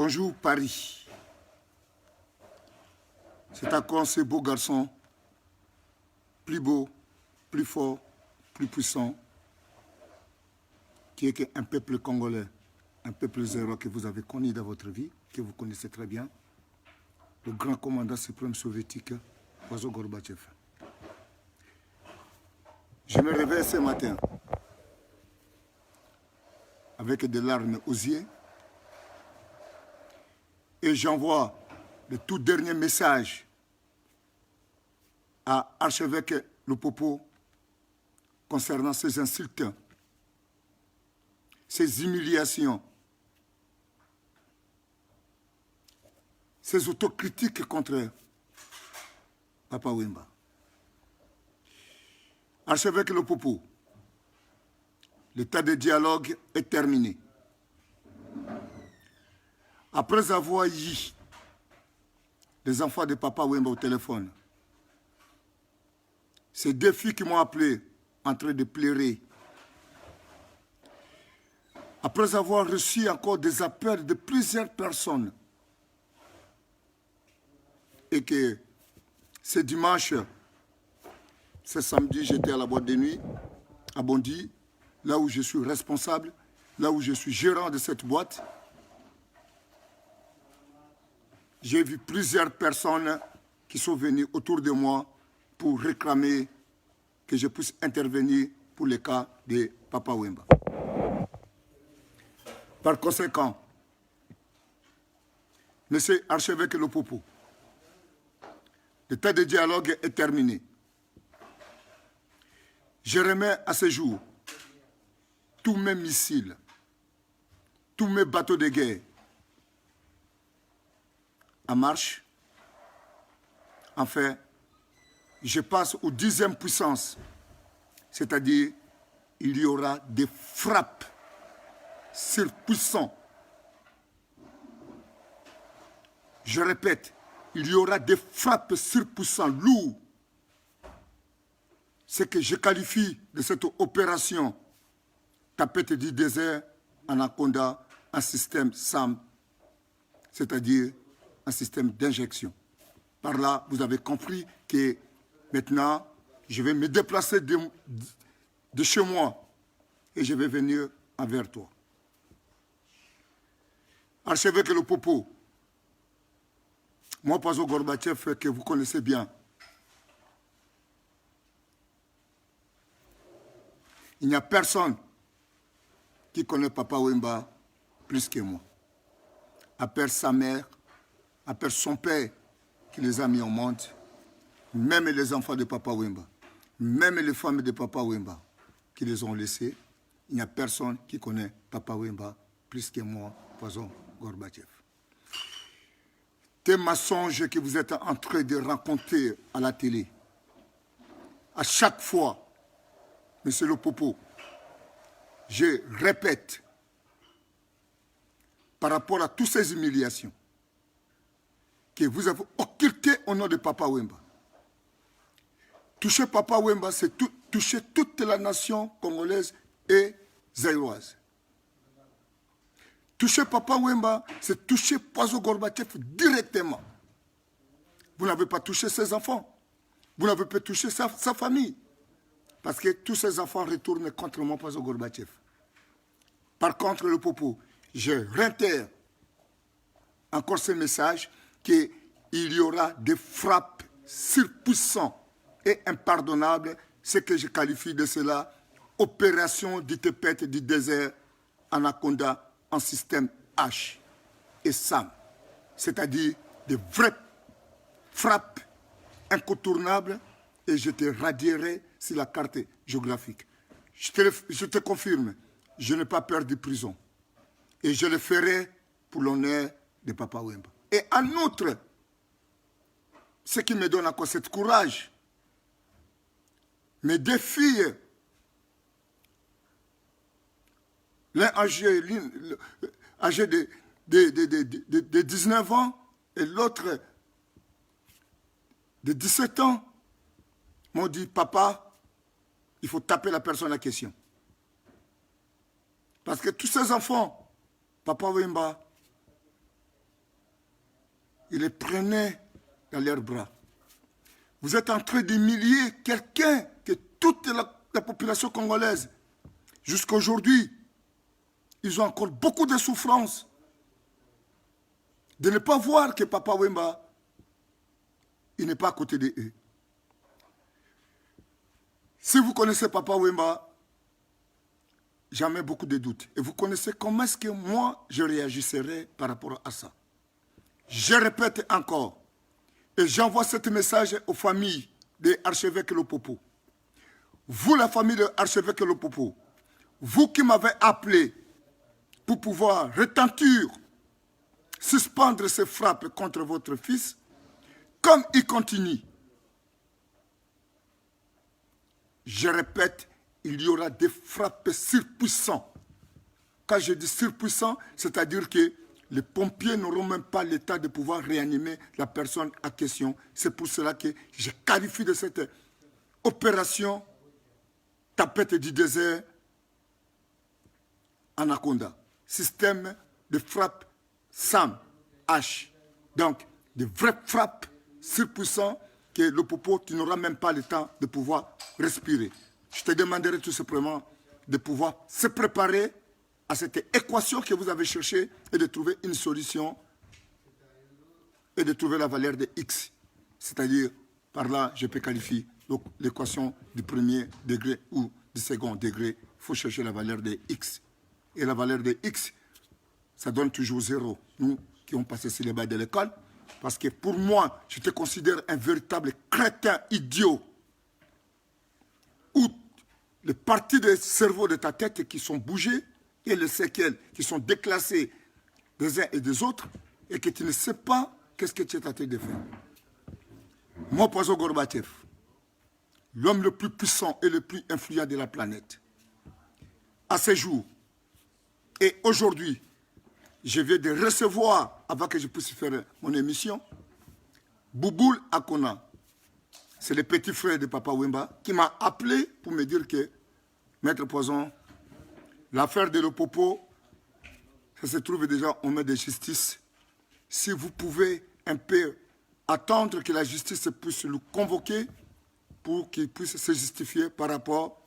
Bonjour Paris. C'est encore ce beau garçon, plus beau, plus fort, plus puissant, qui est un peuple congolais, un peuple zéro que vous avez connu dans votre vie, que vous connaissez très bien, le grand commandant suprême soviétique, Ozo Gorbatchev. Je me réveille ce matin avec des larmes aux yeux et j'envoie le tout dernier message à Archevêque Lupopo concernant ces insultes, ces humiliations, ces autocritiques contre Papa Wemba. Archevêque Lupopo, l'état de dialogue est terminé. Après avoir eu les enfants de Papa Wemba au téléphone, ces deux filles qui m'ont appelé en train de pleurer, après avoir reçu encore des appels de plusieurs personnes, et que ce dimanche, ce samedi, j'étais à la boîte de nuit, à Bondy, là où je suis responsable, là où je suis gérant de cette boîte. J'ai vu plusieurs personnes qui sont venues autour de moi pour réclamer que je puisse intervenir pour le cas de Papa Wemba. Par conséquent, Monsieur Archevêque Lupopo, l'état de dialogue est terminé. Je remets à ce jour tous mes missiles, tous mes bateaux de guerre en marche. Enfin, je passe aux 10e puissance, c'est-à-dire il y aura des frappes surpuissantes. Je répète, il y aura des frappes surpuissantes, lourdes. Ce que je qualifie de cette opération tapette du désert, Anaconda, un système SAM, c'est-à-dire un système d'injection. Par là, vous avez compris que maintenant, je vais me déplacer de chez moi et je vais venir envers toi. Archevêque Lupopo, moi, Ozo Gorbatchev, que vous connaissez bien, il n'y a personne qui connaît Papa Wemba plus que moi. À part sa mère, à part son père qui les a mis au monde, même les enfants de Papa Wemba, même les femmes de Papa Wemba qui les ont laissés, il n'y a personne qui connaît Papa Wemba plus que moi, Ozo Gorbatchev. Des mensonges que vous êtes en train de raconter à la télé, à chaque fois, Monsieur Lupopo, je répète, par rapport à toutes ces humiliations que vous avez occultées au nom de Papa Wemba. Toucher Papa Wemba, c'est toucher toute la nation congolaise et zaïroise. Toucher Papa Wemba, c'est toucher Ozo Gorbatchev directement. Vous n'avez pas touché ses enfants. Vous n'avez pas touché sa famille. Parce que tous ces enfants retournent contre moi, Ozo Gorbatchev. Par contre, Lupopo, je réitère encore ce message qu'il y aura des frappes surpuissantes et impardonnables, ce que je qualifie de cela, opération du tapette du désert Anaconda en système H et SAM, c'est-à-dire des vraies frappes incontournables et je te radierai sur la carte géographique. Je te confirme, je n'ai pas peur de prison. Et je le ferai pour l'honneur de Papa Wemba. Et en outre, ce qui me donne encore ce courage, mes deux filles, l'un âgé de 19 ans et l'autre de 17 ans, m'ont dit, papa, il faut taper la personne en question. Parce que tous ces enfants, Papa Wemba ils les prenaient dans leurs bras. Vous êtes en train d'humilier quelqu'un que toute la population congolaise, jusqu'à aujourd'hui, ils ont encore beaucoup de souffrances. De ne pas voir que Papa Wemba, il n'est pas à côté d'eux. Si vous connaissez Papa Wemba, jamais beaucoup de doutes. Et vous connaissez comment est-ce que moi, je réagisserai par rapport à ça. Je répète encore, et j'envoie ce message aux familles de l'archevêque Lopopo. Vous, la famille de l'archevêque Lopopo, vous qui m'avez appelé pour pouvoir retentir, suspendre ces frappes contre votre fils, comme il continue, je répète, il y aura des frappes surpuissantes. Quand je dis surpuissant, c'est-à-dire que les pompiers n'auront même pas l'état de pouvoir réanimer la personne en question. C'est pour cela que je qualifie de cette opération tapette du désert Anaconda. Système de frappe SAM, H. Donc, de vraies frappes surpuissantes que le popo, tu n'auras même pas le temps de pouvoir respirer. Je te demanderai tout simplement de pouvoir se préparer à cette équation que vous avez cherchée et de trouver une solution et de trouver la valeur de X. C'est-à-dire, par là, je peux qualifier l'équation du premier degré ou du second degré. Il faut chercher la valeur de X. Et la valeur de X, ça donne toujours 0. Nous qui ont passé sur les bancs de l'école, parce que pour moi, je te considère un véritable crétin idiot. Où les parties du cerveau de ta tête qui sont bougées et les séquelles qui sont déclassées des uns et des autres et que tu ne sais pas qu'est-ce que tu es tenté de faire. Moi, Pozo Gorbatchev, l'homme le plus puissant et le plus influent de la planète, à ce jour et aujourd'hui, je viens de recevoir, avant que je puisse faire mon émission, Bouboul Akona. C'est le petit frère de Papa Wemba qui m'a appelé pour me dire que, Maître Poison, l'affaire de Lopopo, ça se trouve déjà en main de justice. Si vous pouvez un peu attendre que la justice puisse le convoquer pour qu'il puisse se justifier par rapport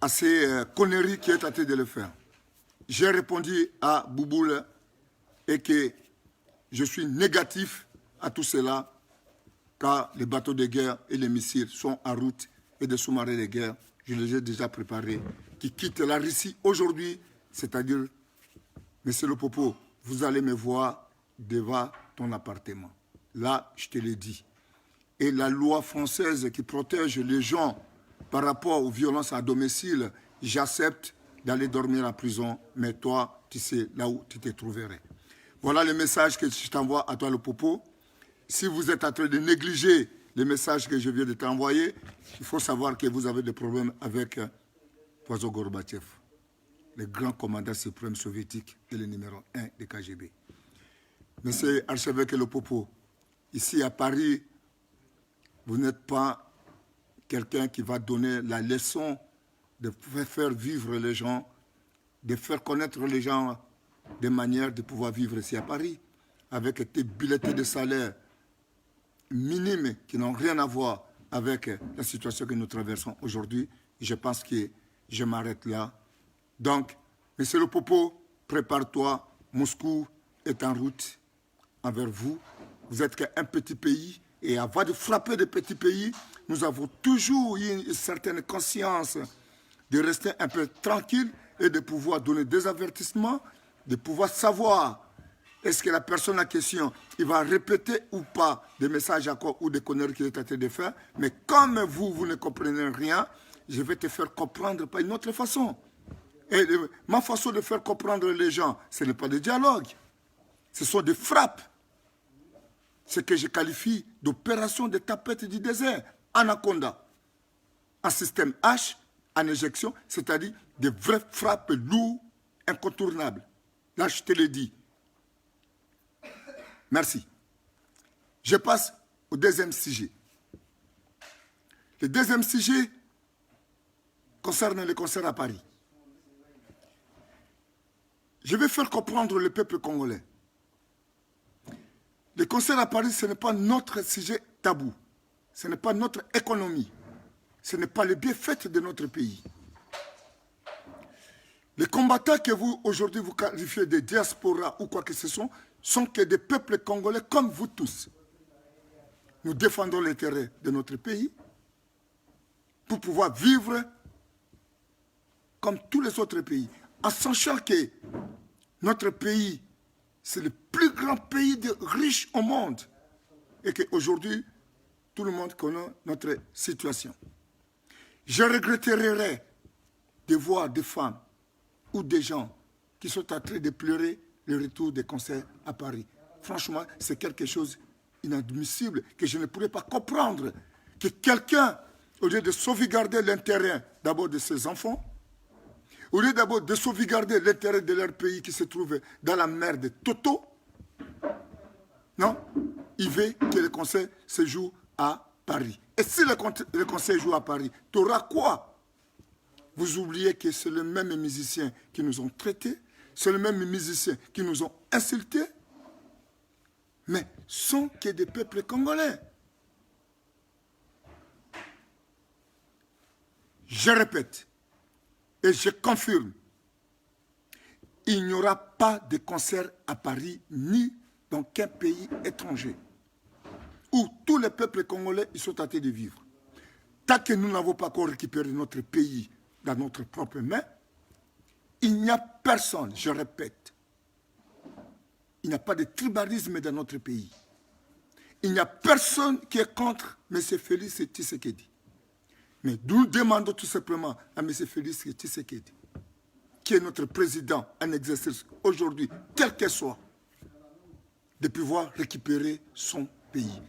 à ces conneries qu'il est tenté de le faire. J'ai répondu à Bouboul et que je suis négatif à tout cela, car les bateaux de guerre et les missiles sont en route et des sous-marins de guerre, je les ai déjà préparés, qui quittent la Russie aujourd'hui, c'est-à-dire, Monsieur le Popo, vous allez me voir devant ton appartement. Là, je te l'ai dit. Et la loi française qui protège les gens par rapport aux violences à domicile, j'accepte d'aller dormir en prison, mais toi, tu sais là où tu te trouverais. Voilà le message que je t'envoie à toi, le Popo. Si vous êtes en train de négliger les messages que je viens de t'envoyer, il faut savoir que vous avez des problèmes avec Pozo Gorbatchev, le grand commandant suprême soviétique et le numéro 1 du KGB. Monsieur Archevêque le Popo, ici à Paris, vous n'êtes pas quelqu'un qui va donner la leçon de faire vivre les gens, de faire connaître les gens des manières de pouvoir vivre ici à Paris, avec tes bulletins de salaire minimes qui n'ont rien à voir avec la situation que nous traversons aujourd'hui. Je pense que je m'arrête là. Donc, Monsieur le Popo, prépare-toi. Moscou est en route envers vous. Vous êtes qu'un petit pays. Et avant de frapper des petits pays, nous avons toujours eu une certaine conscience de rester un peu tranquille et de pouvoir donner des avertissements, de pouvoir savoir est-ce que la personne en question, il va répéter ou pas des messages à quoi ou des conneries qu'il est en train de faire. Mais comme vous ne comprenez rien, je vais te faire comprendre par une autre façon. Et ma façon de faire comprendre les gens, ce n'est pas des dialogues. Ce sont des frappes. Ce que je qualifie d'opération de tapette du désert, Anaconda. Un système H, en éjection, c'est-à-dire des vraies frappes lourdes, incontournables. Là, je te l'ai dit. Merci. Je passe au deuxième sujet. Le deuxième sujet concerne les concerts à Paris. Je vais faire comprendre le peuple congolais Le concert à Paris, ce n'est pas notre sujet tabou. Ce n'est pas notre économie. Ce n'est pas le bienfait de notre pays. Les combattants que vous, aujourd'hui, vous qualifiez de diaspora ou quoi que ce soit, sont que des peuples congolais comme vous tous. Nous défendons l'intérêt de notre pays pour pouvoir vivre comme tous les autres pays, en sachant que notre pays, c'est le plus grand pays riche au monde et qu'aujourd'hui, tout le monde connaît notre situation. Je regretterais de voir des femmes ou des gens qui sont en train de pleurer le retour des concerts à Paris. Franchement, c'est quelque chose d'inadmissible que je ne pourrais pas comprendre. Que quelqu'un, au lieu de sauvegarder l'intérêt d'abord de ses enfants, au lieu d'abord de sauvegarder l'intérêt de leur pays qui se trouve dans la mer de Toto, non, il veut que le concert se joue à Paris. Et si le concert joue à Paris, tu auras quoi? Vous oubliez que c'est les mêmes musiciens qui nous ont traités, c'est les mêmes musiciens qui nous ont insultés, mais sont que des peuples congolais. Je répète et je confirme, il n'y aura pas de concert à Paris ni dans qu'un pays étranger où tous les peuples congolais ils sont en train de vivre. Tant que nous n'avons pas encore récupéré notre pays dans notre propre main, il n'y a personne, je répète, il n'y a pas de tribalisme dans notre pays. Il n'y a personne qui est contre M. Félix Tshisekedi. Mais nous demandons tout simplement à M. Félix Tshisekedi, qui est notre président en exercice aujourd'hui, quel qu'il soit, de pouvoir récupérer son pays.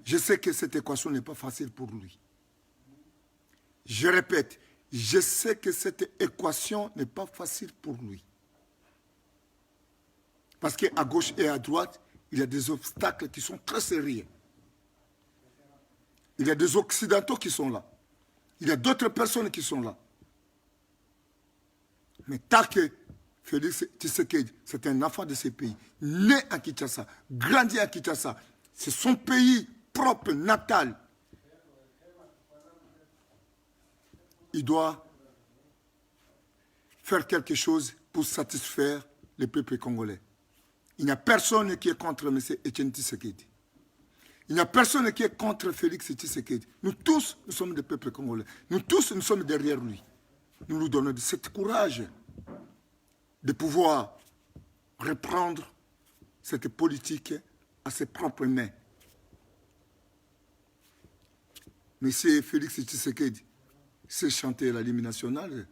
Je sais que cette équation n'est pas facile pour lui. Je répète, je sais que cette équation n'est pas facile pour lui. Parce qu'à gauche et à droite, il y a des obstacles qui sont très sérieux. Il y a des Occidentaux qui sont là. Il y a d'autres personnes qui sont là. Mais tant que Félix Tshisekedi, c'est un enfant de ce pays, né à Kinshasa, grandi à Kinshasa, c'est son pays propre, natal. Il doit faire quelque chose pour satisfaire le peuple congolais. Il n'y a personne qui est contre M. Etienne Tshisekedi. Il n'y a personne qui est contre Félix Tshisekedi. Nous tous, nous sommes des peuples congolais. Nous tous, nous sommes derrière lui. Nous lui donnons de ce courage de pouvoir reprendre cette politique à ses propres mains. M. Félix Tshisekedi sait chanter la l'hymne nationale,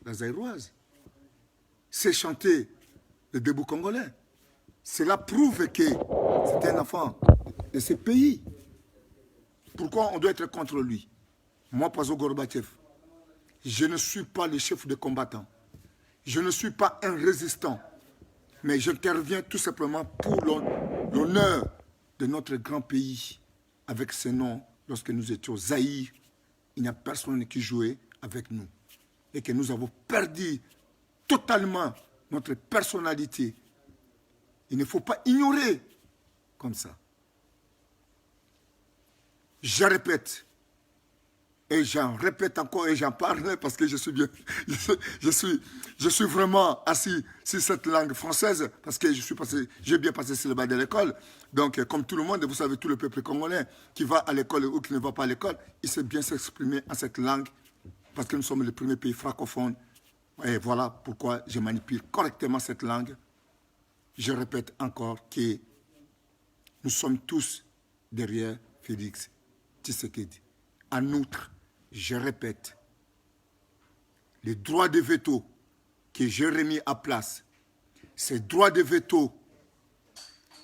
la zaïroise. Sait chanter le debout congolais. Cela prouve que c'est un enfant de ce pays. Pourquoi on doit être contre lui? Moi, Pazo Gorbatchev, je ne suis pas le chef de combattant. Je ne suis pas un résistant. Mais j'interviens tout simplement pour l'honneur de notre grand pays. Avec ce nom, lorsque nous étions Zaïre, il n'y a personne qui jouait avec nous. Et que nous avons perdu totalement notre personnalité. Il ne faut pas ignorer comme ça. Je répète, et j'en répète encore et j'en parle parce que je suis vraiment assis sur cette langue française parce que j'ai bien passé sur le bas de l'école. Donc, comme tout le monde, vous savez, tout le peuple congolais qui va à l'école ou qui ne va pas à l'école, il sait bien s'exprimer en cette langue parce que nous sommes le premier pays francophone. Et voilà pourquoi je manipule correctement cette langue. Je répète encore que nous sommes tous derrière Félix Tshisekedi. En outre, je répète, les droits de veto que j'ai remis à place, ces droits de veto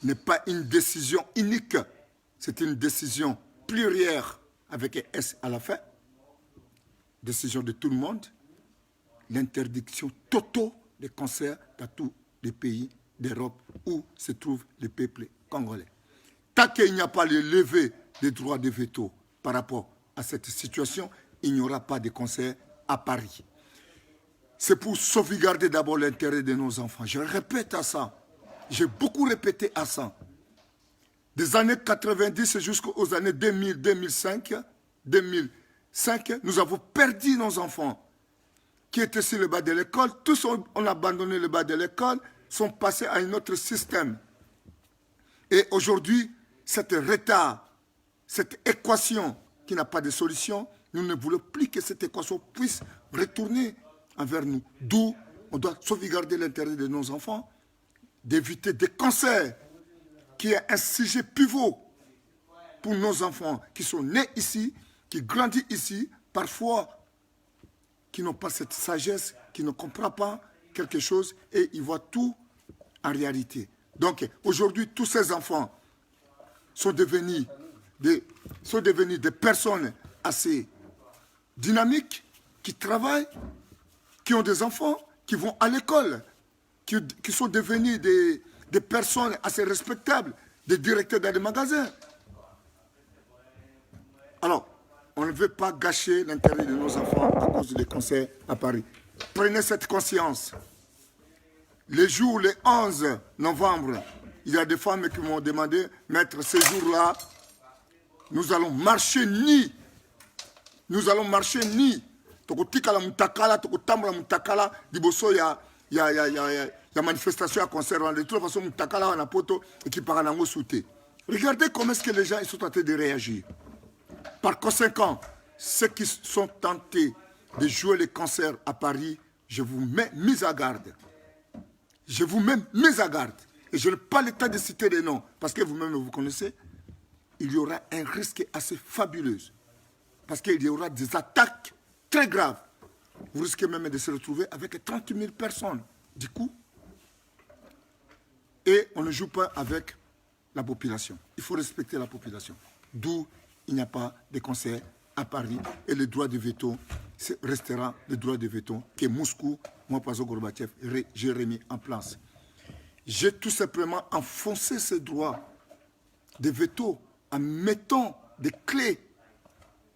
n'est pas une décision unique, c'est une décision plurielle avec un S à la fin, décision de tout le monde, l'interdiction totale des concerts dans tous les pays d'Europe où se trouve le peuple congolais. Tant qu'il n'y a pas le lever des droits de veto par rapport à cette situation, il n'y aura pas de concert à Paris. C'est pour sauvegarder d'abord l'intérêt de nos enfants. Je répète à ça. J'ai beaucoup répété à ça. des années 90 jusqu'aux années 2000, 2005, nous avons perdu nos enfants qui étaient sur le bas de l'école. Tous ont abandonné le bas de l'école, sont passés à un autre système. Et aujourd'hui, cet retard, cette équation qui n'a pas de solution, nous ne voulons plus que cette équation puisse retourner envers nous. D'où on doit sauvegarder l'intérêt de nos enfants, d'éviter des cancers, qui est un sujet pivot pour nos enfants qui sont nés ici, qui grandissent ici, parfois qui n'ont pas cette sagesse, qui ne comprennent pas quelque chose et ils voient tout en réalité. Donc aujourd'hui, tous ces enfants sont devenus des personnes assez dynamiques, qui travaillent, qui ont des enfants, qui vont à l'école, qui sont devenus des personnes assez respectables, des directeurs dans des magasins. Alors, on ne veut pas gâcher l'intérêt de nos enfants à cause des concerts à Paris. Prenez cette conscience. Le jour, le 11 novembre, il y a des femmes qui m'ont demandé, maître, ce jour-là, nous allons marcher ni. Nous allons marcher ni. Tokotikala mutakala, tokotambula mutakala, diboso ya manifestation à concert. De toute façon, mutakala wana poto et qui paranango souté. Regardez comment est-ce que les gens ils sont en train de réagir. Par conséquent, ceux qui sont tentés de jouer les concerts à Paris, je vous mets mis à garde. Je vous mets mis à garde. Et je n'ai pas le temps de citer des noms, parce que vous-même vous connaissez. Il y aura un risque assez fabuleux. Parce qu'il y aura des attaques très graves. Vous risquez même de se retrouver avec 30 000 personnes. Du coup, et on ne joue pas avec la population. Il faut respecter la population. D'où il n'y a pas de concert à Paris. Et le droit de veto restera le droit de veto que Moscou, moi, Pazo Gorbatchev, j'ai remis en place. J'ai tout simplement enfoncé ce droit de veto en mettant des clés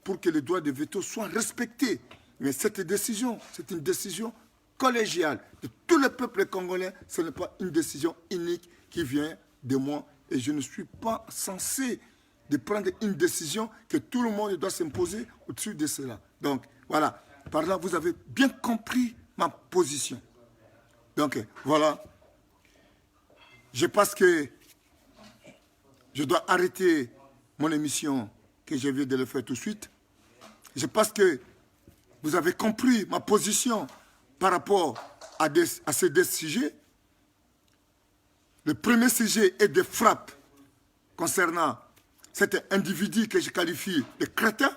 pour que le droit de veto soit respecté. Mais cette décision, c'est une décision collégiale de tout le peuple congolais. Ce n'est pas une décision unique qui vient de moi. Et je ne suis pas censé de prendre une décision que tout le monde doit s'imposer au-dessus de cela. Donc, voilà. Par là, vous avez bien compris ma position. Donc, voilà. Je pense que je dois arrêter mon émission que je viens de le faire tout de suite. Je pense que vous avez compris ma position par rapport à ces deux sujets. Le premier sujet est des frappes concernant cet individu que je qualifie de crétin,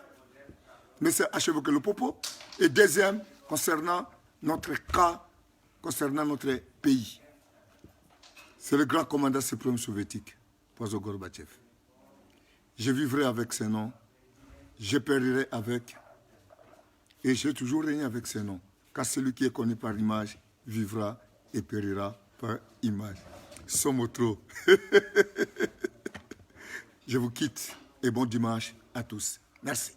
mais c'est achevé que le popo. Et deuxième, concernant notre cas, concernant notre pays. C'est le grand commandant suprême soviétique, Pazo Gorbatchev. Je vivrai avec ce nom, je périrai avec, et j'ai toujours régné avec ce nom. Car celui qui est connu par image vivra et périra par image. Sommes trop. Je vous quitte et bon dimanche à tous. Merci.